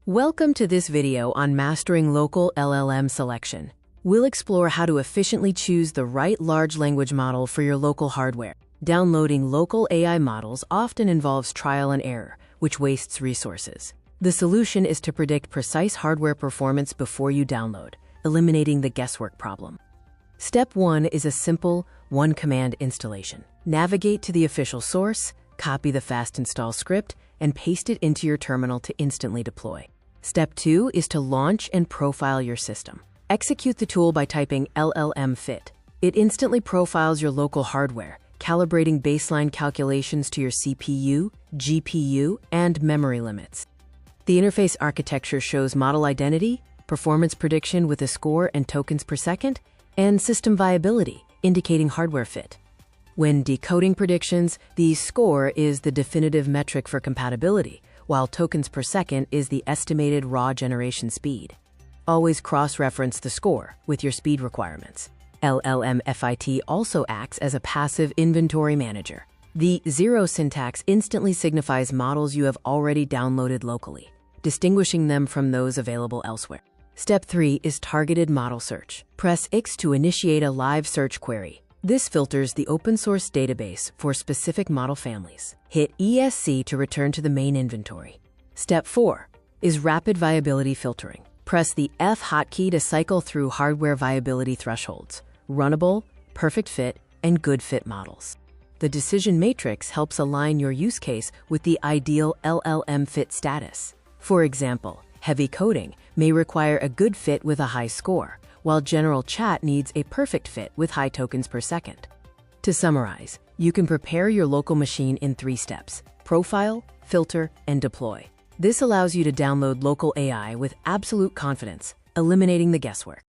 Welcome to this video on mastering local LLM selection. We'll explore how to efficiently choose the right large language model for your local hardware. Downloading local AI models often involves trial and error, which wastes resources. The solution is to predict precise hardware performance before you download, eliminating the guesswork problem. Step 1 is a simple one-command installation. Navigate to the official source, copy the fast install script, and paste it into your terminal to instantly deploy. Step 2 is to launch and profile your system. Execute the tool by typing LLM-FIT. It instantly profiles your local hardware, calibrating baseline calculations to your CPU, GPU, and memory limits. The interface architecture shows model identity, performance prediction with a score and tokens per second, and system viability, indicating hardware fit. When decoding predictions, the score is the definitive metric for compatibility, while tokens per second is the estimated raw generation speed. Always cross-reference the score with your speed requirements. LLM-FIT also acts as a passive inventory manager. The zero syntax instantly signifies models you have already downloaded locally, distinguishing them from those available elsewhere. Step 3 is targeted model search. Press X to initiate a live search query. This filters the open-source database for specific model families. Hit ESC to return to the main inventory. Step 4 is rapid viability filtering. Press the F hotkey to cycle through hardware viability thresholds, runnable, perfect fit, and good fit models. The decision matrix helps align your use case with the ideal LLM fit status. For example, heavy coding may require a good fit with a high score, while general chat needs a perfect fit with high tokens per second. To summarize, you can prepare your local machine in 3 steps: profile, filter, and deploy. This allows you to download local AI with absolute confidence, eliminating the guesswork.